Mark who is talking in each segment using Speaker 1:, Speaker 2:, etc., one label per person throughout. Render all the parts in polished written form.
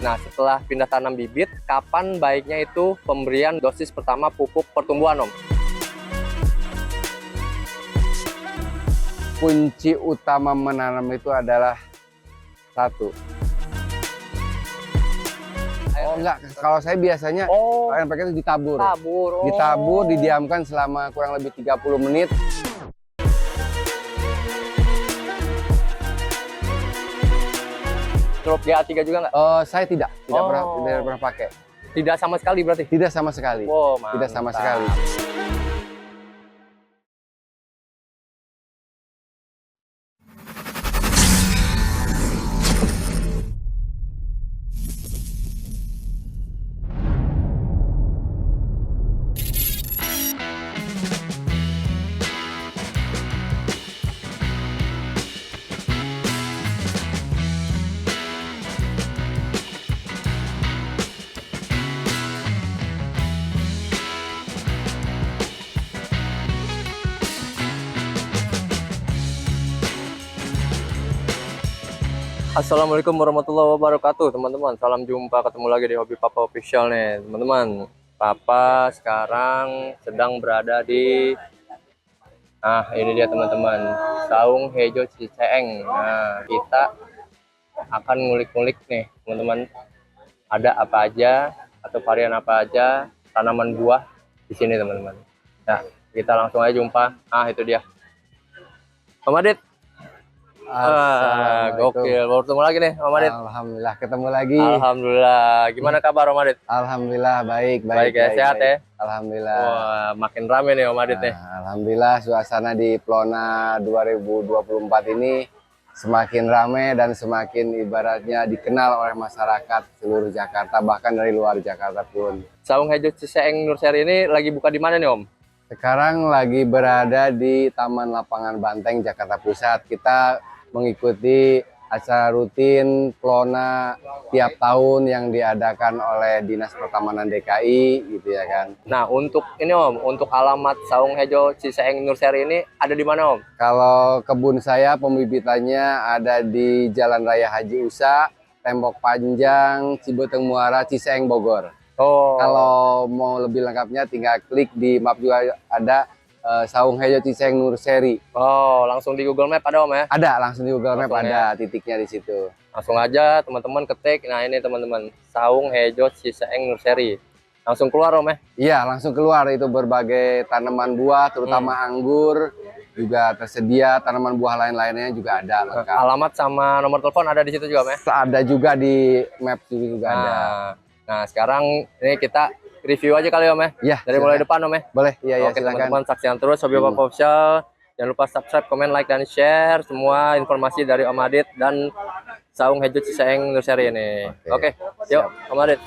Speaker 1: Nah, setelah pindah tanam bibit, kapan baiknya itu pemberian dosis pertama pupuk pertumbuhan, Om?
Speaker 2: Kunci utama menanam itu adalah satu. Oh enggak, kalau saya biasanya NPK itu ditabur. Ditabur, didiamkan selama kurang lebih 30 menit.
Speaker 1: Drop GA3 juga nggak?
Speaker 2: Saya tidak pernah pakai.
Speaker 1: Tidak sama sekali berarti?
Speaker 2: Tidak sama sekali.
Speaker 1: Wow,
Speaker 2: tidak sama sekali.
Speaker 1: Assalamualaikum warahmatullahi wabarakatuh, teman-teman. Salam jumpa, ketemu lagi di Hobi Papa Official nih, teman-teman. Papa sekarang sedang berada di ini dia, teman-teman, Saung Hejo Ciseeng. Nah, kita akan ngulik-ngulik nih, teman-teman. Ada apa aja atau varian apa aja tanaman buah di sini, teman-teman. Nah, kita langsung aja jumpa. Itu dia. Om Adit. Gokil, baru ketemu lagi nih Om Adit.
Speaker 2: Alhamdulillah ketemu lagi.
Speaker 1: Alhamdulillah. Gimana kabar Om Adit?
Speaker 2: Alhamdulillah baik
Speaker 1: ya, sehat ya.
Speaker 2: Alhamdulillah.
Speaker 1: Wah, makin rame nih Om Adit nih.
Speaker 2: Alhamdulillah suasana di Plona 2024 ini semakin rame dan semakin ibaratnya dikenal oleh masyarakat seluruh Jakarta, bahkan dari luar Jakarta pun.
Speaker 1: Saung Hejo Ciseeng Nurseri ini lagi buka di mana nih Om?
Speaker 2: Sekarang lagi berada di Taman Lapangan Banteng, Jakarta Pusat. Kita mengikuti acara rutin Plona tiap tahun yang diadakan oleh Dinas Pertamanan DKI gitu ya kan.
Speaker 1: Nah, untuk ini Om, untuk alamat Saung Hejo Ciseeng Nurseri ini ada di mana Om?
Speaker 2: Kalau kebun saya pembibitannya ada di Jalan Raya Haji Usa, Tembok Panjang, Cibeteng Muara, Ciseeng, Bogor. Kalau mau lebih lengkapnya tinggal klik di map, juga ada Saung Hejo Ciseeng Nurseri.
Speaker 1: Langsung di Google Map ada Om ya?
Speaker 2: Ada, langsung di Google Map ada titiknya di situ.
Speaker 1: Langsung aja teman-teman ketik. Nah, ini teman-teman, Saung Hejo Ciseeng Nurseri. Langsung keluar Om ya?
Speaker 2: Iya, langsung keluar. Itu berbagai tanaman buah, terutama anggur juga tersedia, tanaman buah lain-lainnya juga ada lengkap.
Speaker 1: Alamat sama nomor telepon ada di situ juga Om ya?
Speaker 2: Ada juga di map juga ada.
Speaker 1: Nah, sekarang ini kita review aja kali Om ya?
Speaker 2: Iya.
Speaker 1: Dari mulai depan Om ya?
Speaker 2: Boleh, iya ya.
Speaker 1: Oke teman-teman, saksikan terus Hobi Papa Official. Jangan lupa subscribe, komen, like, dan share semua informasi dari Om Adit dan Saung Hejo Ciseeng Nurseri ini. Oke, yuk Om Adit.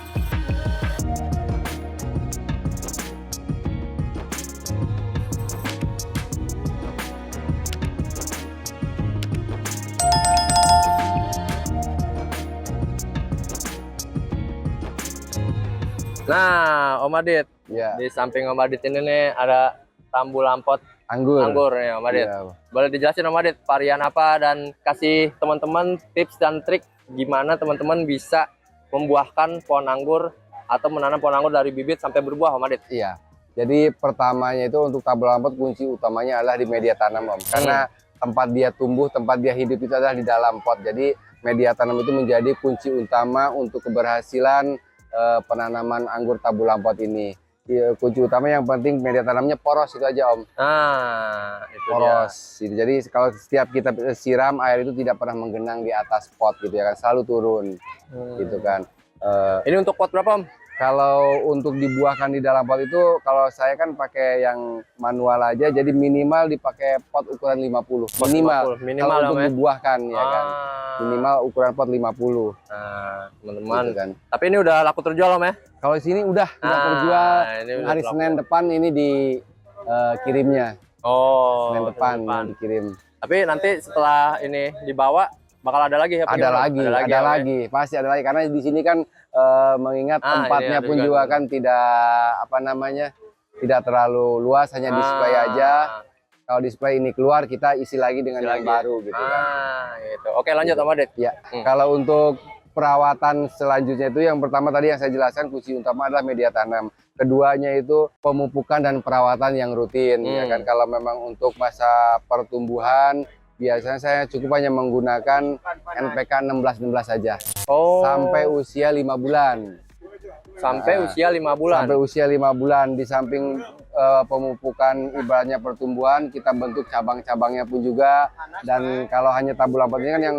Speaker 1: Nah, Om Adit, di samping Om Adit ini nih ada tambu lampot anggur nih Om Adit. Boleh dijelasin Om Adit varian apa dan kasih teman-teman tips dan trik gimana teman-teman bisa membuahkan pohon anggur atau menanam pohon anggur dari bibit sampai berbuah Om Adit?
Speaker 2: Iya. Jadi pertamanya itu untuk tambu lampot kunci utamanya adalah di media tanam Om. Karena tempat dia tumbuh, tempat dia hidup itu adalah di dalam pot. Jadi media tanam itu menjadi kunci utama untuk keberhasilan penanaman anggur tambu lampot ini. Kunci utama yang penting media tanamnya poros, itu aja Om.
Speaker 1: Itu
Speaker 2: poros. Dia. Jadi kalau setiap kita siram, air itu tidak pernah menggenang di atas pot gitu ya kan, selalu turun gitu kan.
Speaker 1: Ini untuk pot berapa Om?
Speaker 2: Kalau untuk dibuahkan di dalam pot itu, kalau saya kan pakai yang manual aja, jadi minimal dipakai pot ukuran 50. Minimal kalau untuk dibuahkan ya kan. Minimal ukuran pot 50.
Speaker 1: Nah, teman-teman.
Speaker 2: Gitu kan.
Speaker 1: Tapi ini udah laku terjual Om ya?
Speaker 2: Kalau sini udah terjual. Hari Senin depan ini dikirimnya. Senin depan dikirim.
Speaker 1: Tapi nanti setelah ini dibawa bakal ada lagi ya?
Speaker 2: Ada lagi, pasti ada lagi, karena di sini kan mengingat tempatnya pun juga kan tidak tidak terlalu luas, hanya display aja. Kalau display ini keluar, kita isi lagi dengan yang baru gitu kan.
Speaker 1: Gitu. Oke, lanjut Om Adit.
Speaker 2: Ya. Kalau untuk perawatan selanjutnya itu yang pertama tadi yang saya jelaskan kunci utama adalah media tanam. Keduanya itu pemupukan dan perawatan yang rutin ya kan. Kalau memang untuk masa pertumbuhan biasanya saya cukup hanya menggunakan NPK 16-16 saja. Sampai usia 5 bulan.
Speaker 1: Sampai usia 5 bulan.
Speaker 2: Sampai usia 5 bulan. Di samping pemupukan ibaratnya pertumbuhan, kita bentuk cabang-cabangnya pun juga. Dan kalau hanya tabur rapat ini kan yang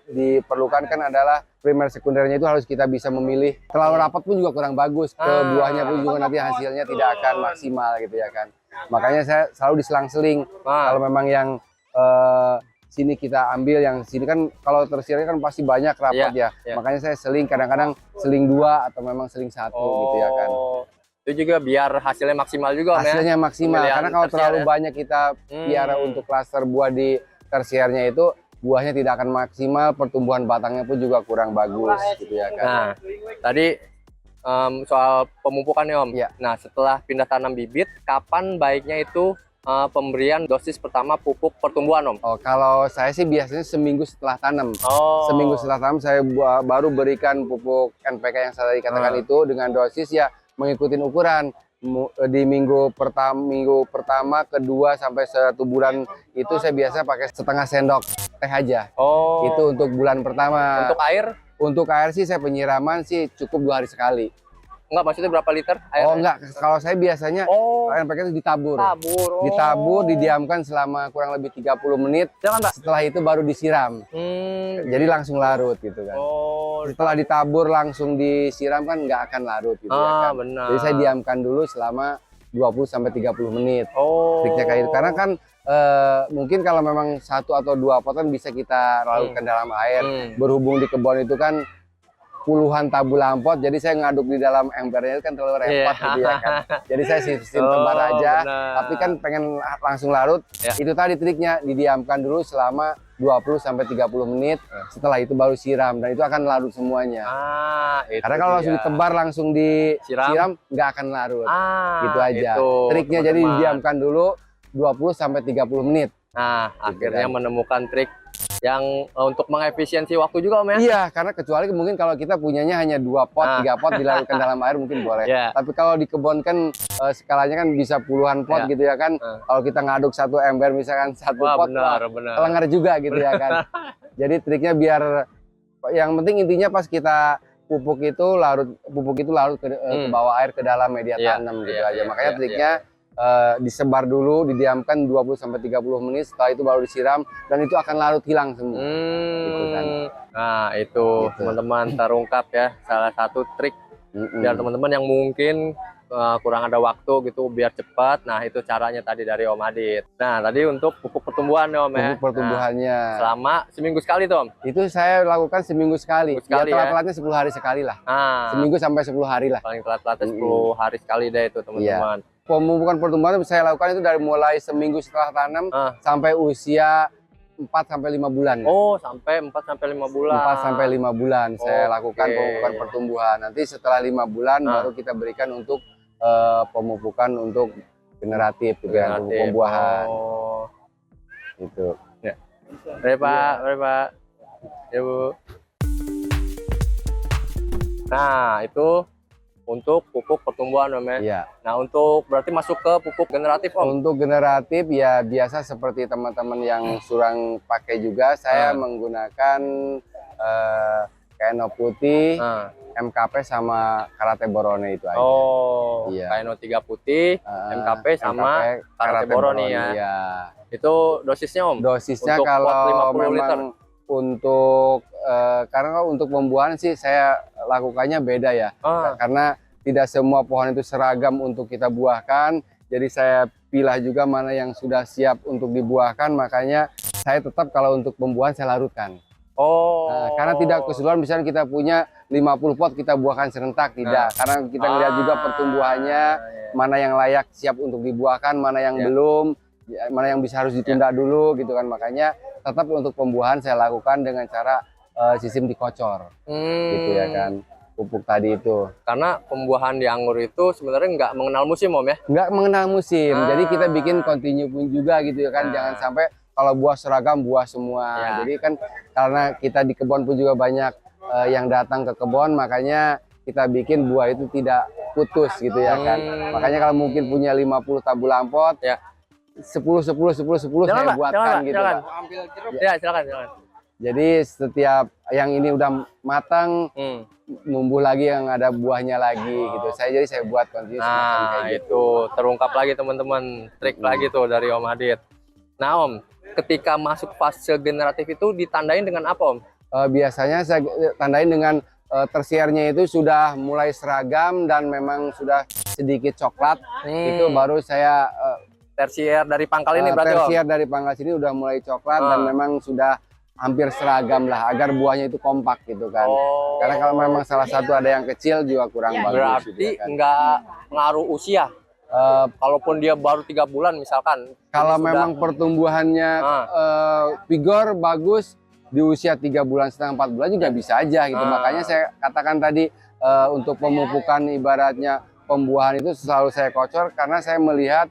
Speaker 2: diperlukan kan adalah primer sekundernya itu harus kita bisa memilih. Terlalu rapat pun juga kurang bagus. Ke buahnya pun juga nanti hasilnya tidak akan maksimal gitu ya kan. Makanya saya selalu diselang-seling. Kalau memang yang sini kita ambil, yang sini kan kalau tersiarnya kan pasti banyak rapat ya. Makanya saya seling, kadang-kadang seling 2 atau memang seling 1 gitu ya kan.
Speaker 1: Itu juga biar hasilnya maksimal juga,
Speaker 2: hasilnya maksimal. Karena kalau terlalu banyak kita piara untuk klaster buah di tersiernya itu, buahnya tidak akan maksimal, pertumbuhan batangnya pun juga kurang bagus gitu ya kan.
Speaker 1: Nah, tadi soal pemupukan ya Om. Nah, setelah pindah tanam bibit, kapan baiknya itu pemberian dosis pertama pupuk pertumbuhan Om?
Speaker 2: Kalau saya sih biasanya seminggu setelah tanam. Seminggu setelah tanam saya baru berikan pupuk NPK yang saya katakan itu dengan dosis ya mengikuti ukuran. Di minggu pertama, kedua sampai 1 bulan itu saya biasa pakai setengah sendok teh aja. Itu untuk bulan pertama.
Speaker 1: Untuk air?
Speaker 2: Untuk air sih saya penyiraman sih cukup 2 hari sekali.
Speaker 1: Enggak, maksudnya berapa liter air?
Speaker 2: Enggak. Kalau saya biasanya NPK itu ditabur. Ditabur, didiamkan selama kurang lebih 30 menit. Setelah itu baru disiram. Jadi langsung larut gitu kan. Setelah ditabur langsung disiram kan nggak akan larut gitu ya kan.
Speaker 1: Benar.
Speaker 2: Jadi saya diamkan dulu selama 20-30 menit. Triknya kayak itu. Karena kan mungkin kalau memang 1 atau 2 pot kan bisa kita larutkan dalam air. Berhubung di kebun itu kan puluhan tabur lampot, jadi saya ngaduk di dalam embernya itu kan terlalu repot gitu ya kan. Jadi saya sistem tebar aja, tapi kan pengen langsung larut. Itu tadi triknya, didiamkan dulu selama 20-30 menit, setelah itu baru siram, dan itu akan larut semuanya. Karena kalau langsung ditebar langsung disiram, nggak akan larut. Gitu aja. Triknya jadi didiamkan dulu 20-30 menit.
Speaker 1: Nah, akhirnya menemukan trik yang untuk mengefisiensi waktu juga Om ya?
Speaker 2: Iya, karena kecuali mungkin kalau kita punyanya hanya 2 pot, 3 pot dilarutkan dalam air mungkin boleh. Tapi kalau di kebun kan skalanya kan bisa puluhan pot gitu ya kan. Kalau kita ngaduk 1 ember misalkan 1 pot, kelengar juga gitu ya kan. Jadi triknya biar yang penting intinya pas kita pupuk itu larut ke bawah air ke dalam media tanam gitu aja. Makanya triknya disebar dulu, didiamkan 20-30 menit, setelah itu baru disiram dan itu akan larut hilang semua. Gitu kan.
Speaker 1: Nah itu teman-teman terungkap ya salah satu trik biar teman-teman yang mungkin kurang ada waktu gitu biar cepat. Nah itu caranya tadi dari Om Adit. Nah tadi untuk pupuk pertumbuhan ya Om ya.
Speaker 2: Pupuk pertumbuhannya.
Speaker 1: Selama seminggu sekali tuh Om?
Speaker 2: Itu saya lakukan seminggu sekali. Ya telat-telatnya 10 hari sekali lah. Seminggu sampai 10 hari lah.
Speaker 1: Paling telat-telatnya 10 hari sekali deh itu teman-teman.
Speaker 2: Pemupukan pertumbuhan saya lakukan itu dari mulai seminggu setelah tanam sampai usia 4-5 bulan.
Speaker 1: Sampai 4-5 bulan.
Speaker 2: 4-5 bulan saya lakukan pemupukan pertumbuhan. Nanti setelah 5 bulan baru kita berikan untuk pemupukan untuk generatif gitu ya, untuk pembuahan. Gitu.
Speaker 1: Ya. Pak. Ya Bu. Nah, itu untuk pupuk pertumbuhan Om ya.
Speaker 2: Iya.
Speaker 1: Nah, untuk berarti masuk ke pupuk generatif Om.
Speaker 2: Untuk generatif ya biasa seperti teman-teman yang surang pakai juga, saya menggunakan Kaino putih, MKP sama Karate Borone itu aja.
Speaker 1: Kaino 3 putih, MKP sama Karate Borone ya. Itu dosisnya Om?
Speaker 2: Dosisnya untuk kalau memang liter. Untuk karena untuk pembuahan sih saya lakukannya beda ya. Karena tidak semua pohon itu seragam untuk kita buahkan. Jadi saya pilah juga mana yang sudah siap untuk dibuahkan. Makanya saya tetap kalau untuk pembuahan saya larutkan. Karena tidak keseluruhan misalnya kita punya 50 pot kita buahkan serentak, tidak. Karena kita lihat juga pertumbuhannya, mana yang layak siap untuk dibuahkan, mana yang belum, mana yang bisa harus ditunda dulu gitu kan. Makanya tetap untuk pembuahan saya lakukan dengan cara sistem dikocor, gitu ya kan, pupuk tadi itu.
Speaker 1: Karena pembuahan di anggur itu sebenarnya nggak mengenal musim Om ya? Nggak
Speaker 2: mengenal musim, jadi kita bikin continue pun juga gitu ya kan, jangan sampai kalau buah seragam buah semua. Jadi kan karena kita di kebun pun juga banyak yang datang ke kebun, makanya kita bikin buah itu tidak putus gitu ya kan. Makanya kalau mungkin punya 50 tabu lampot,
Speaker 1: Ya.
Speaker 2: 10
Speaker 1: Jalan,
Speaker 2: saya
Speaker 1: Pak,
Speaker 2: buatkan
Speaker 1: jalan, Pak,
Speaker 2: gitu,
Speaker 1: jalan.
Speaker 2: Pak.
Speaker 1: Ya, silakan, silakan.
Speaker 2: Jadi setiap yang ini udah matang, numbuh lagi yang ada buahnya lagi gitu. Jadi saya buat kondisi semacam
Speaker 1: Nah,
Speaker 2: kayak gitu.
Speaker 1: itu terungkap lagi teman-teman, trik lagi tuh dari Om Adit. Nah, Om, ketika masuk fase generatif itu ditandain dengan apa, Om?
Speaker 2: Biasanya saya tandain dengan tersiernya itu sudah mulai seragam dan memang sudah sedikit coklat. Itu baru saya
Speaker 1: Tersier dari pangkal ini berarti, Om?
Speaker 2: tersier dari pangkal sini udah mulai coklat dan memang sudah hampir seragam lah agar buahnya itu kompak gitu kan. Karena kalau memang salah satu ada yang kecil juga kurang bagus.
Speaker 1: Berarti
Speaker 2: gitu ya kan.
Speaker 1: nggak pengaruh usia. Kalaupun dia baru 3 bulan misalkan.
Speaker 2: Kalau
Speaker 1: ini
Speaker 2: memang pertumbuhannya vigor bagus di usia 3 bulan setengah 4 bulan juga bisa aja gitu. Makanya saya katakan tadi untuk pemupukan ibaratnya pembuahan itu selalu saya kocor karena saya melihat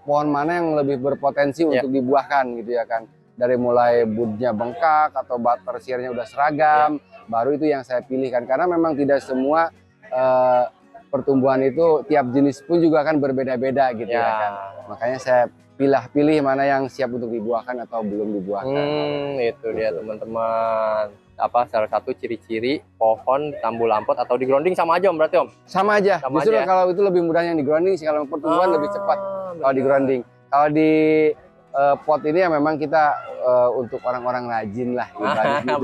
Speaker 2: pohon mana yang lebih berpotensi untuk dibuahkan gitu ya kan. Dari mulai budnya bengkak atau tersiernya udah seragam, baru itu yang saya pilihkan karena memang tidak semua pertumbuhan itu tiap jenis pun juga kan berbeda-beda gitu ya kan. Makanya saya pilih mana yang siap untuk dibuahkan atau belum dibuahkan.
Speaker 1: Itu dia teman-teman. Apa salah satu ciri-ciri pohon tambu lampot atau di grounding sama aja, Om, berarti, Om?
Speaker 2: Sama aja.
Speaker 1: Sama
Speaker 2: Justru
Speaker 1: aja.
Speaker 2: kalau itu lebih mudah yang di grounding sih, kalau pertumbuhan lebih cepat kalau di grounding. Kalau di pot ini ya memang kita untuk orang-orang rajin lah ibaratnya.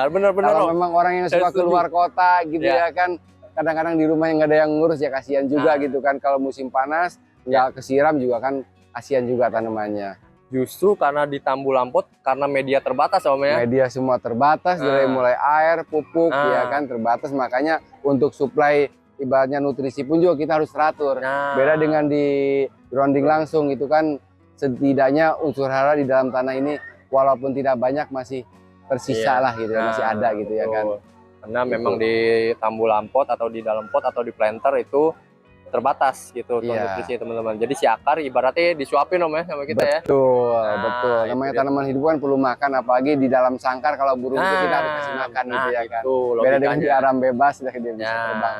Speaker 1: Benar.
Speaker 2: Kalau memang orang yang suka keluar kota gitu ya kan, kadang-kadang di rumah yang nggak ada yang ngurus ya kasihan juga gitu kan. Kalau musim panas nggak kesiram juga kan kasihan juga tanamannya.
Speaker 1: Justru karena di tambu lampot karena media terbatas, Om, ya.
Speaker 2: Media semua terbatas dari mulai air, pupuk ya kan terbatas, makanya untuk suplai ibaratnya nutrisi pun juga kita harus teratur. Beda dengan di grounding langsung itu kan setidaknya unsur hara di dalam tanah ini walaupun tidak banyak masih tersisa lah gitu ya, masih ada gitu ya kan.
Speaker 1: Karena memang di tambu lampot atau di dalam pot atau di planter itu terbatas gitu nutrisi teman-teman. Jadi si akar ibaratnya disuapin, Om, ya sama kita ya.
Speaker 2: Betul. Namanya tanaman hidup kan perlu makan, apalagi di dalam sangkar kalau burung itu kita harus kasih makan gitu ya kan. Beda dengan di aram bebas dia bisa terbang.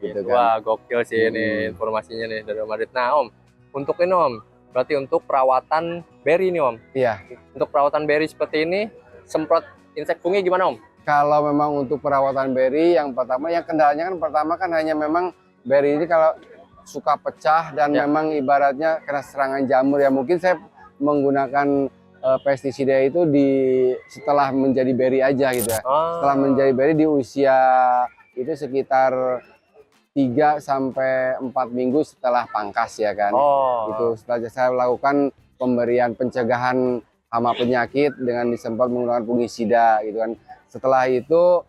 Speaker 2: Gitu kan.
Speaker 1: Wah, gokil sih ini informasinya nih dari Om Adit. Nah, Om, untuk ini, Om, berarti untuk perawatan beri nih, Om.
Speaker 2: Iya.
Speaker 1: Untuk perawatan beri seperti ini, semprot insek fungi gimana, Om?
Speaker 2: Kalau memang untuk perawatan beri yang pertama, yang kendalanya kan pertama kan hanya memang beri ini kalau suka pecah dan memang ibaratnya kena serangan jamur ya, mungkin saya menggunakan pestisida itu setelah menjadi beri aja gitu ya. Setelah menjadi beri di usia itu sekitar 3 sampai 4 minggu setelah pangkas ya kan. Itu setelah saya lakukan pemberian pencegahan hama penyakit dengan disemprot menggunakan fungisida gitu kan. Setelah itu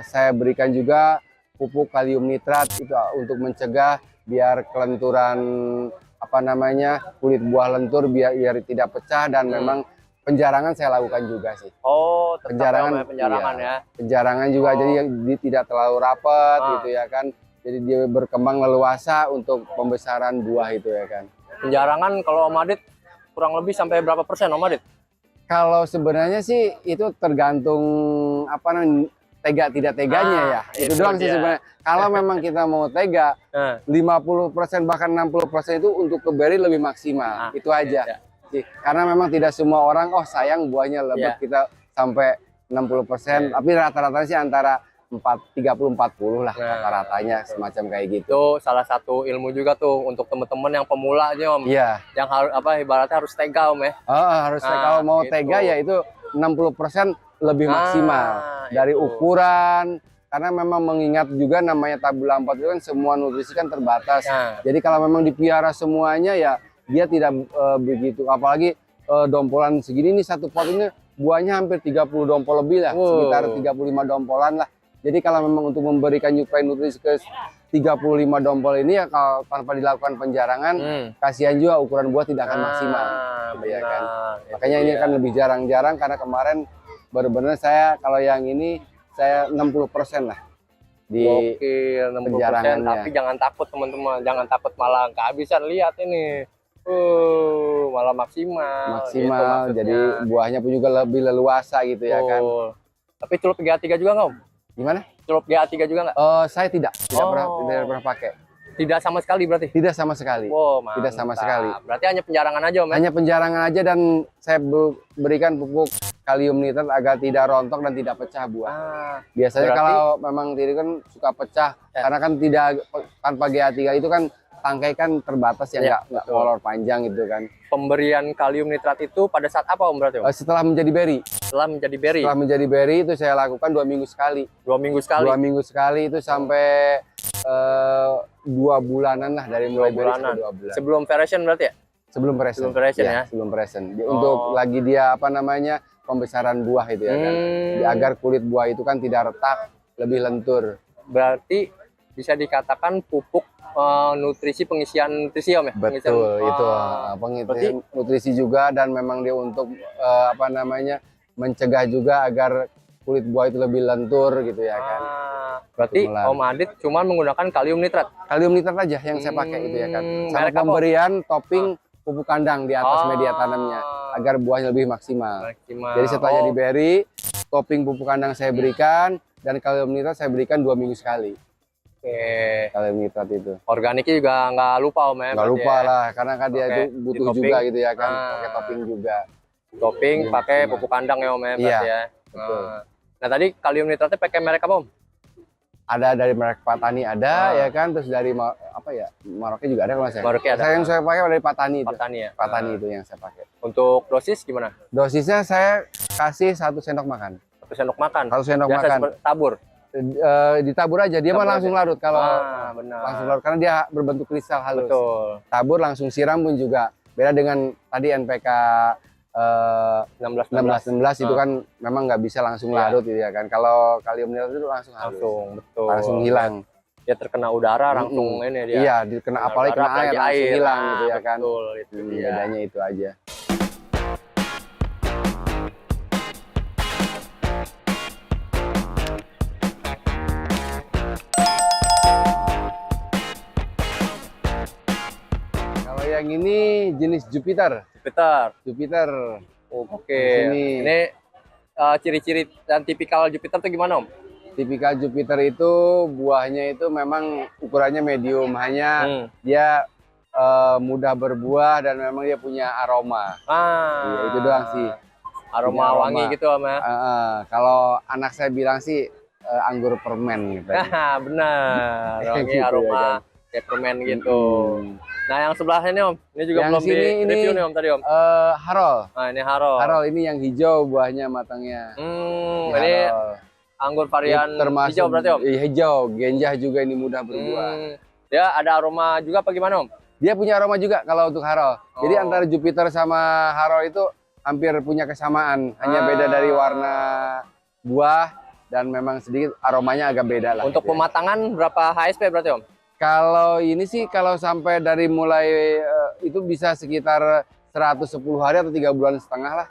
Speaker 2: saya berikan juga pupuk kalium nitrat itu untuk mencegah biar kelenturan kulit buah lentur biar tidak pecah dan memang penjarangan saya lakukan juga sih. Penjarangan ya. Penjarangan juga jadi tidak terlalu rapat gitu ya kan. Jadi dia berkembang leluasa untuk pembesaran buah itu ya kan.
Speaker 1: Penjarangan kalau Om Adit kurang lebih sampai berapa persen, Om Adit?
Speaker 2: Kalau sebenarnya sih itu tergantung tega tidak teganya ya. Itu doang sih sebenarnya. Kalau memang kita mau tega, 50% bahkan 60% itu untuk ke beri lebih maksimal. Itu aja. Karena memang tidak semua orang sayang buahnya lebat kita sampai 60%, tapi rata-ratanya sih antara 30-40 lah rata-ratanya semacam kayak gitu.
Speaker 1: Itu salah satu ilmu juga tuh untuk teman-teman yang pemula aja, Om.
Speaker 2: Iya.
Speaker 1: Yang harus ibaratnya harus tega, Om, ya.
Speaker 2: Harus kalau mau tega ya itu 60% lebih maksimal dari ukuran, karena memang mengingat juga namanya tabu lampot itu kan semua nutrisi kan terbatas. Jadi kalau memang dipiara semuanya ya dia tidak begitu, apalagi dompolan segini nih satu pot ini buahnya hampir 30 dompol lebih lah, sekitar 35 dompolan lah. Jadi kalau memang untuk memberikan nyuplai nutrisi ke 35 dompol ini ya kalau tanpa dilakukan penjarangan, kasihan juga ukuran buah tidak akan maksimal. Ya kan? Makanya ini kan lebih jarang-jarang karena kemarin benar-benar saya kalau yang ini saya 60% lah di penjarangannya.
Speaker 1: Tapi jangan takut teman-teman, jangan takut malah kehabisan, lihat ini. Malah maksimal
Speaker 2: gitu, jadi buahnya pun juga lebih leluasa gitu ya kan.
Speaker 1: Tapi celup GA3 juga nggak Om?
Speaker 2: Gimana?
Speaker 1: Celup GA3 juga nggak?
Speaker 2: Saya tidak
Speaker 1: Oh.
Speaker 2: pernah pakai.
Speaker 1: Tidak sama sekali berarti?
Speaker 2: Tidak sama sekali.
Speaker 1: Wow,
Speaker 2: Tidak sama
Speaker 1: mantap.
Speaker 2: sekali.
Speaker 1: Berarti hanya penjarangan aja Om ya?
Speaker 2: Hanya penjarangan aja, dan saya berikan pupuk kalium nitrat agar tidak rontok dan tidak pecah buah. Biasanya
Speaker 1: berarti-
Speaker 2: kalau memang tiri kan suka pecah, karena kan tidak, tanpa GA3 itu kan tangkai kan terbatas ya,
Speaker 1: Iya,
Speaker 2: nggak
Speaker 1: betul.
Speaker 2: molor panjang gitu kan.
Speaker 1: Pemberian kalium nitrat itu pada saat apa Om berarti Om?
Speaker 2: Setelah menjadi berry.
Speaker 1: Setelah menjadi berry?
Speaker 2: Setelah menjadi berry itu saya lakukan 2 minggu sekali.
Speaker 1: 2 minggu sekali?
Speaker 2: 2 minggu sekali itu sampai 2 bulanan lah, dari mulai berry sampai 2 bulan.
Speaker 1: Sebelum version berarti ya?
Speaker 2: Sebelum present.
Speaker 1: Sebelum present ya?
Speaker 2: Sebelum present. Untuk lagi dia apa namanya, pembesaran buah itu ya kan. Agar kulit buah itu kan tidak retak, lebih lentur.
Speaker 1: Berarti bisa dikatakan pupuk nutrisi, pengisian nutrisi Om ya?
Speaker 2: Betul, itu pengisian nutrisi juga, dan memang dia untuk apa namanya, mencegah juga agar kulit buah itu lebih lentur gitu ya kan.
Speaker 1: Berarti
Speaker 2: Cumulan.
Speaker 1: Om Adit cuma menggunakan kalium nitrat?
Speaker 2: Kalium nitrat aja yang saya pakai itu ya kan. Sama
Speaker 1: merek apa?
Speaker 2: pemberian topping pupuk kandang di atas media tanamnya agar buahnya lebih maksimal. Jadi setelah jadi berry, topping pupuk kandang saya berikan, dan kalium nitrat saya berikan 2 minggu sekali.
Speaker 1: Oke.
Speaker 2: Kalium nitrat itu.
Speaker 1: Organiknya juga nggak lupa Om ya?
Speaker 2: Nggak
Speaker 1: berarti
Speaker 2: lupa
Speaker 1: ya?
Speaker 2: lah, karena kan dia
Speaker 1: Oke,
Speaker 2: itu butuh
Speaker 1: di
Speaker 2: juga
Speaker 1: topping.
Speaker 2: gitu ya kan, pakai topping juga.
Speaker 1: Topping
Speaker 2: Iya,
Speaker 1: pakai
Speaker 2: maksimal.
Speaker 1: pupuk kandang ya Om ya?
Speaker 2: Iya,
Speaker 1: Berarti ya?
Speaker 2: betul.
Speaker 1: Nah tadi kalium nitratnya pakai merek apa Om?
Speaker 2: Ada dari merek Patani ada ya kan, terus dari apa ya, Maroknya juga ada kalau nggak salah.
Speaker 1: Maroknya ada.
Speaker 2: Saya yang saya pakai dari Patani itu.
Speaker 1: Patani ya?
Speaker 2: Patani itu yang saya pakai.
Speaker 1: Untuk dosis gimana?
Speaker 2: Dosisnya saya kasih 1 sendok makan.
Speaker 1: 1 sendok makan?
Speaker 2: 1 sendok
Speaker 1: Biasa
Speaker 2: makan.
Speaker 1: seperti tabur?
Speaker 2: Ditabur aja, dia mah
Speaker 1: Tabur
Speaker 2: langsung
Speaker 1: aja.
Speaker 2: larut kalau
Speaker 1: Benar.
Speaker 2: langsung larut, karena dia berbentuk kristal halus.
Speaker 1: Betul.
Speaker 2: Tabur langsung siram pun juga. Beda dengan tadi NPK 16 itu kan memang nggak bisa langsung
Speaker 1: Iya.
Speaker 2: larut gitu ya kan. Kalau kalium nitrat itu langsung halus.
Speaker 1: betul.
Speaker 2: Langsung hilang.
Speaker 1: Dia terkena udara langsung ini dia.
Speaker 2: Iya, dikena apalagi kena air langsung hilang gitu ya kan.
Speaker 1: Betul, itu dia.
Speaker 2: Bedanya itu aja. Kalau yang ini jenis Jupiter.
Speaker 1: Jupiter. Oke.
Speaker 2: Sini.
Speaker 1: Ini ciri-ciri dan tipikal Jupiter tuh gimana Om?
Speaker 2: Tipikal Jupiter itu buahnya itu memang ukurannya medium, hanya dia mudah berbuah dan memang dia punya aroma. Iya, itu doang sih.
Speaker 1: Aroma
Speaker 2: Punya
Speaker 1: wangi gitu Om ya?
Speaker 2: Kalau anak saya bilang sih anggur permen gitu.
Speaker 1: Benar. Wangi
Speaker 2: Gitu ya
Speaker 1: aroma
Speaker 2: kan.
Speaker 1: kayak permen gitu. Nah yang sebelah ini Om, ini juga
Speaker 2: Yang
Speaker 1: belum di
Speaker 2: sini ini,
Speaker 1: review nih Om tadi Om.
Speaker 2: Harol.
Speaker 1: Nah ini Haro.
Speaker 2: Harol ini yang hijau buahnya matangnya.
Speaker 1: Ini
Speaker 2: Harol.
Speaker 1: anggur varian
Speaker 2: termasuk
Speaker 1: hijau berarti Om?
Speaker 2: Iya, hijau, genjah juga ini mudah berbuah.
Speaker 1: Dia ada aroma juga apa gimana Om?
Speaker 2: Dia punya aroma juga kalau untuk Harol. Jadi
Speaker 1: Oh.
Speaker 2: antara Jupiter sama Harol itu hampir punya kesamaan, hanya beda dari warna buah dan memang sedikit aromanya agak beda lah.
Speaker 1: Untuk
Speaker 2: gitu ya.
Speaker 1: pematangan berapa HSP berarti Om?
Speaker 2: Kalau ini sih kalau sampai dari mulai itu bisa sekitar 110 hari atau 3 bulan setengah lah.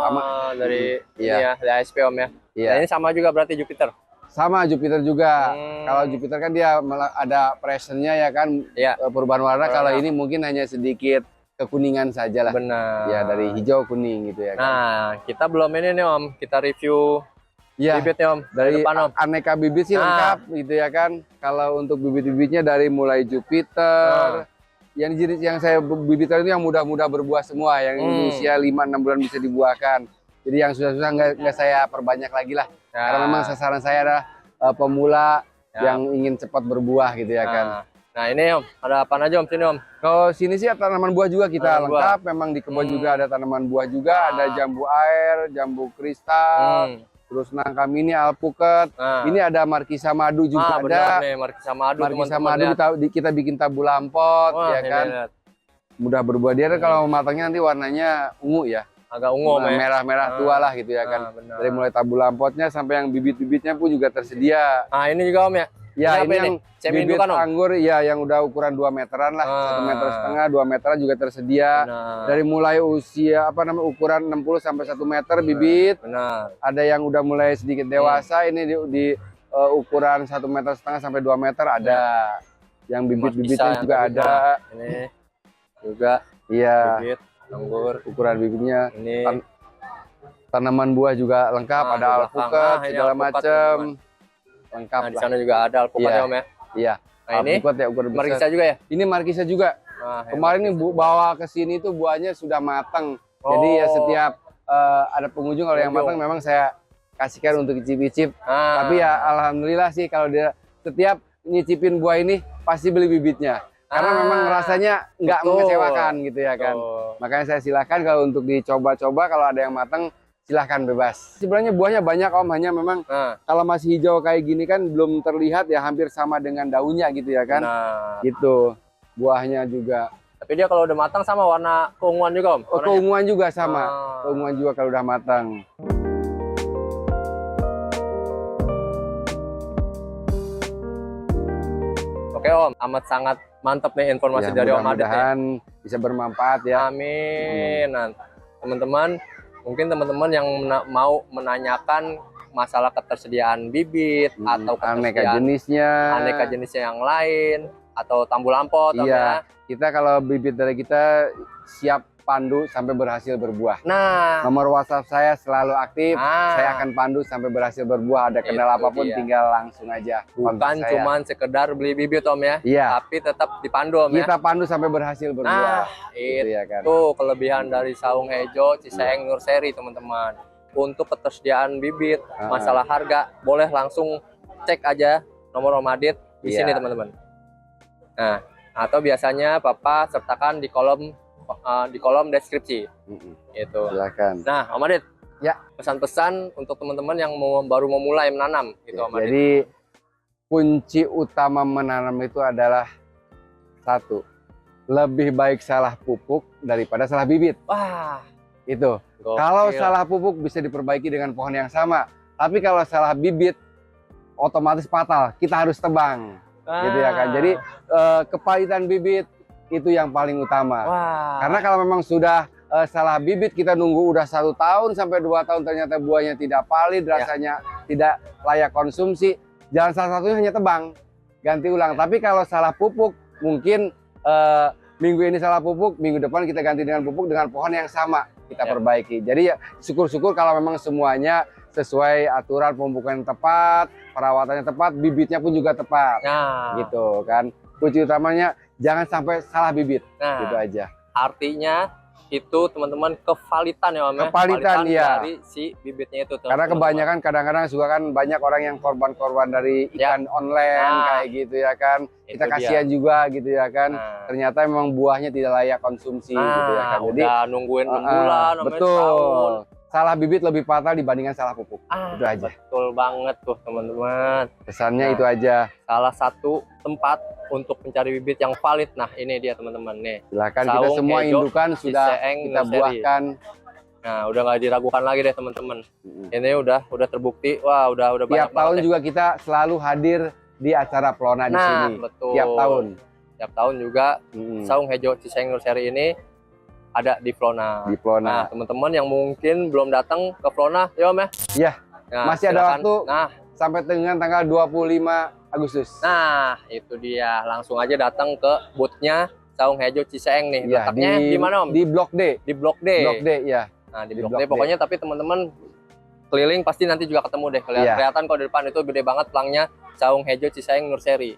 Speaker 1: Sama dari ini ya, dari HSP Om ya.
Speaker 2: Iya.
Speaker 1: Nah, ini sama juga berarti Jupiter.
Speaker 2: Sama Jupiter juga. Kalau Jupiter kan dia ada presentnya ya kan,
Speaker 1: Iya.
Speaker 2: perubahan warna. Kalau ini mungkin hanya sedikit kekuningan saja lah.
Speaker 1: Benar.
Speaker 2: Ya dari hijau kuning gitu ya kan.
Speaker 1: Nah, kita belum ini nih Om, kita review
Speaker 2: Ya,
Speaker 1: bibitnya Om. Dari depan Om.
Speaker 2: aneka bibit sih lengkap gitu ya kan. Kalau untuk bibit-bibitnya dari mulai Jupiter, yang jenis yang saya bibitkan itu yang mudah-mudah berbuah semua, yang usia 5-6 bulan bisa dibuahkan. Jadi yang susah-susah nggak saya perbanyak lagi lah. Karena memang sasaran saya adalah pemula yang ingin cepat berbuah gitu ya kan.
Speaker 1: Nah ini Om, ada apa aja Om sini Om?
Speaker 2: Kalau sini sih tanaman buah juga kita
Speaker 1: Tanaman
Speaker 2: lengkap. Memang di kebun juga ada tanaman buah juga, ada jambu air, jambu kristal, terus nangka mini, alpukat. Ini ada markisa madu juga
Speaker 1: benar
Speaker 2: ada.
Speaker 1: nih, markisa madu
Speaker 2: Markisa
Speaker 1: teman-teman
Speaker 2: madu
Speaker 1: ya.
Speaker 2: kita bikin tabu lampot ya
Speaker 1: ini
Speaker 2: kan.
Speaker 1: lihat.
Speaker 2: Mudah berbuah dia kalau matangnya nanti warnanya ungu ya.
Speaker 1: Agak ungu Om ya.
Speaker 2: Merah-merah tua lah gitu ya kan.
Speaker 1: benar.
Speaker 2: Dari mulai tabu lampotnya sampai yang bibit-bibitnya pun juga tersedia.
Speaker 1: Nah ini juga Om ya.
Speaker 2: Ya,
Speaker 1: apa
Speaker 2: ini yang
Speaker 1: Semi
Speaker 2: bibit
Speaker 1: indukan, Om?
Speaker 2: anggur ya yang udah ukuran 2 meteran lah, 1,5 meter, 2 meteran juga tersedia.
Speaker 1: Benar.
Speaker 2: Dari mulai usia ukuran 60 sampai 1 meter bibit.
Speaker 1: Benar.
Speaker 2: Ada yang udah mulai sedikit dewasa, ini di ukuran 1,5 meter sampai 2 meter ada. Yang bibit-bibitnya juga ada.
Speaker 1: Ini juga
Speaker 2: Iya,
Speaker 1: bibit anggur.
Speaker 2: ukuran bibitnya.
Speaker 1: Ini
Speaker 2: Tanaman buah juga lengkap,
Speaker 1: Nah,
Speaker 2: ada
Speaker 1: di belakang.
Speaker 2: alpukat
Speaker 1: Nah, ini
Speaker 2: segala
Speaker 1: alpukat,
Speaker 2: macam. Lengkap
Speaker 1: Nah, di
Speaker 2: lah.
Speaker 1: sana juga ada alpukat
Speaker 2: Iya.
Speaker 1: ya Om ya.
Speaker 2: Iya.
Speaker 1: Nah, ini
Speaker 2: Alpukat ya ukuran besar.
Speaker 1: markisa juga ya.
Speaker 2: Ini markisa juga.
Speaker 1: Nah,
Speaker 2: Kemarin nih Bu bawa ke sini tuh buahnya sudah matang. Jadi ya setiap ada pengunjung kalau yang matang memang saya kasihkan untuk icip-icip.
Speaker 1: Nah,
Speaker 2: Tapi ya alhamdulillah sih kalau dia setiap nyicipin buah ini pasti beli bibitnya. Karena memang rasanya nggak
Speaker 1: betul.
Speaker 2: mengecewakan gitu ya kan.
Speaker 1: Betul.
Speaker 2: Makanya saya silahkan kalau untuk dicoba-coba, kalau ada yang matang silahkan bebas. Sebenarnya buahnya banyak Om, hanya memang
Speaker 1: Nah,
Speaker 2: kalau masih hijau kayak gini kan belum terlihat ya, hampir sama dengan daunnya gitu ya kan.
Speaker 1: benar.
Speaker 2: Gitu. Buahnya juga.
Speaker 1: Tapi dia kalau udah matang sama warna keunguan juga Om.
Speaker 2: Oh,
Speaker 1: Warnanya.
Speaker 2: keunguan juga sama.
Speaker 1: Ah.
Speaker 2: Keunguan juga kalau udah matang.
Speaker 1: Oke Om, amat sangat mantap nih informasi
Speaker 2: Ya,
Speaker 1: dari Om Adit nih.
Speaker 2: mudah-mudahan bisa bermanfaat ya.
Speaker 1: Amin. Nah, teman-teman, mungkin teman-teman yang mau menanyakan masalah ketersediaan bibit atau
Speaker 2: Aneka
Speaker 1: ketersediaan
Speaker 2: jenisnya.
Speaker 1: aneka jenisnya yang lain atau tambu lampot Om, ya.
Speaker 2: Iya. Kita kalau bibit dari kita siap pandu sampai berhasil berbuah.
Speaker 1: Nah,
Speaker 2: Nomor WhatsApp saya selalu aktif.
Speaker 1: Ah.
Speaker 2: Saya akan pandu sampai berhasil berbuah. Ada kendala
Speaker 1: Itu
Speaker 2: apapun
Speaker 1: dia.
Speaker 2: tinggal langsung aja kontak
Speaker 1: bukan
Speaker 2: saya.
Speaker 1: cuman sekedar beli bibit Om ya,
Speaker 2: Iya.
Speaker 1: tapi tetap dipandu Om ya.
Speaker 2: Kita pandu sampai berhasil berbuah.
Speaker 1: Nah,
Speaker 2: Gitu ya kan.
Speaker 1: itu kelebihan dari Saung Hejo Ciseeng Nursery teman-teman. Untuk ketersediaan bibit, masalah harga, boleh langsung cek aja nomor Om Adit di
Speaker 2: Iya.
Speaker 1: sini teman-teman. Nah, atau biasanya Papa sertakan di kolom deskripsi. Itu.
Speaker 2: Silakan.
Speaker 1: Nah, Om Adit.
Speaker 2: Ya.
Speaker 1: Pesan-pesan untuk teman-teman yang baru memulai menanam gitu
Speaker 2: Ya,
Speaker 1: Om Adit.
Speaker 2: jadi kunci utama menanam itu adalah satu, lebih baik salah pupuk daripada salah bibit.
Speaker 1: Wah,
Speaker 2: Itu.
Speaker 1: gokil.
Speaker 2: Kalau salah pupuk bisa diperbaiki dengan pohon yang sama. Tapi kalau salah bibit otomatis fatal. Kita harus tebang. Gitu ya kan. Jadi kepahitan bibit itu yang paling utama.
Speaker 1: Wah.
Speaker 2: Karena kalau memang sudah salah bibit, kita nunggu udah 1 tahun sampai 2 tahun ternyata buahnya tidak valid, rasanya tidak layak konsumsi. Jalan salah satunya hanya tebang, ganti ulang. Tapi kalau salah pupuk, mungkin minggu ini salah pupuk, minggu depan kita ganti dengan pupuk dengan pohon yang sama, kita perbaiki. Jadi ya syukur-syukur kalau memang semuanya sesuai aturan pemupukan yang tepat, perawatannya tepat, bibitnya pun juga tepat.
Speaker 1: Nah,
Speaker 2: Gitu kan. Kunci utamanya jangan sampai salah bibit.
Speaker 1: nah,
Speaker 2: Gitu aja.
Speaker 1: artinya itu teman-teman kevalitan ya Om ya.
Speaker 2: Kevalitan, iya.
Speaker 1: Dari si bibitnya itu.
Speaker 2: Karena
Speaker 1: teman-teman.
Speaker 2: kebanyakan kadang-kadang juga kan banyak orang yang korban-korban dari ikan online
Speaker 1: Nah,
Speaker 2: kayak gitu ya kan. Kita
Speaker 1: itu
Speaker 2: kasihan juga gitu ya kan.
Speaker 1: Nah.
Speaker 2: Ternyata memang buahnya tidak layak konsumsi gitu ya kan. Jadi
Speaker 1: udah nungguin 6 bulan, sampai setahun.
Speaker 2: betul. Salah bibit lebih fatal dibandingkan salah pupuk. Itu aja.
Speaker 1: Betul banget tuh teman-teman.
Speaker 2: Pesannya
Speaker 1: Nah.
Speaker 2: itu aja.
Speaker 1: Salah satu tempat untuk mencari bibit yang valid. Nah, ini dia teman-teman nih.
Speaker 2: Silakan, kita
Speaker 1: Saung
Speaker 2: semua
Speaker 1: Hejo
Speaker 2: indukan sudah
Speaker 1: Ciseeng
Speaker 2: kita
Speaker 1: Nursery.
Speaker 2: buahkan.
Speaker 1: Nah, udah nggak diragukan lagi deh teman-teman. Ini udah terbukti. Wah, udah banyak
Speaker 2: Tiap tahun
Speaker 1: banget.
Speaker 2: juga kita selalu hadir di acara Plona di sini.
Speaker 1: Betul.
Speaker 2: Tiap tahun.
Speaker 1: Tiap tahun juga Saung Hejo Ciseeng Nursery ini ada di Flona.
Speaker 2: Di Plona.
Speaker 1: Nah, teman-teman yang mungkin belum datang ke Flona, ya Om ya?
Speaker 2: Iya.
Speaker 1: Nah,
Speaker 2: Masih ada
Speaker 1: silakan.
Speaker 2: waktu.
Speaker 1: Nah,
Speaker 2: Sampai dengan tanggal 25 Agustus.
Speaker 1: nah, itu dia. Langsung aja datang ke booth-nya Saung Hejo Ciseeng nih.
Speaker 2: Ya,
Speaker 1: Letaknya di mana Om?
Speaker 2: Di Blok D.
Speaker 1: Di Blok D.
Speaker 2: Blok D ya.
Speaker 1: Nah, di
Speaker 2: Di
Speaker 1: Blok
Speaker 2: Blok
Speaker 1: D.
Speaker 2: D.
Speaker 1: Pokoknya tapi teman-teman keliling pasti nanti juga ketemu deh.
Speaker 2: Iya.
Speaker 1: Kelihatan kok di depan itu gede banget pelangnya Saung Hejo Ciseeng Nursery.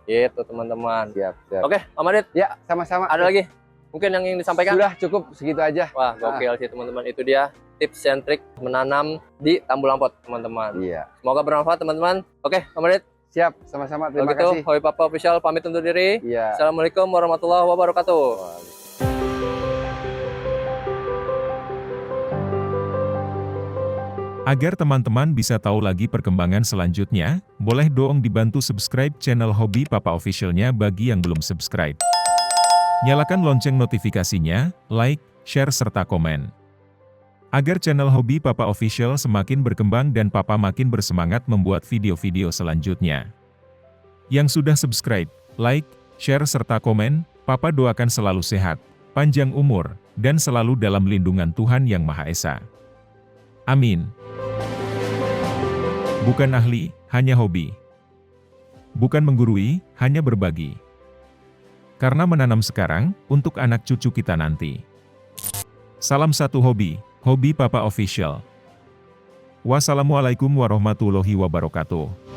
Speaker 1: Gitu teman-teman.
Speaker 2: Siap, siap.
Speaker 1: Oke, Om Adit,
Speaker 2: Ya, sama-sama.
Speaker 1: ada lagi? Mungkin yang ingin disampaikan?
Speaker 2: Sudah cukup segitu aja.
Speaker 1: Wah, gokil sih teman-teman. Itu dia tips and trik menanam di tambu lampot, teman-teman.
Speaker 2: Iya.
Speaker 1: Semoga bermanfaat, teman-teman. Oke, Om Adit.
Speaker 2: Siap, sama-sama.
Speaker 1: Kalau
Speaker 2: Terima
Speaker 1: gitu,
Speaker 2: kasih.
Speaker 1: Hoi Papa Official pamit undur diri.
Speaker 2: Iya.
Speaker 1: Assalamualaikum warahmatullahi wabarakatuh.
Speaker 3: Agar teman-teman bisa tahu lagi perkembangan selanjutnya, boleh dong dibantu subscribe channel Hobi Papa Official-nya bagi yang belum subscribe. Nyalakan lonceng notifikasinya, like, share serta komen. Agar channel Hobi Papa Official semakin berkembang dan Papa makin bersemangat membuat video-video selanjutnya. Yang sudah subscribe, like, share serta komen, Papa doakan selalu sehat, panjang umur, dan selalu dalam lindungan Tuhan Yang Maha Esa. Amin. Bukan ahli, hanya hobi. Bukan menggurui, hanya berbagi. Karena menanam sekarang, untuk anak cucu kita nanti. Salam satu hobi, Hobi Papa Official. Wassalamualaikum warahmatullahi wabarakatuh.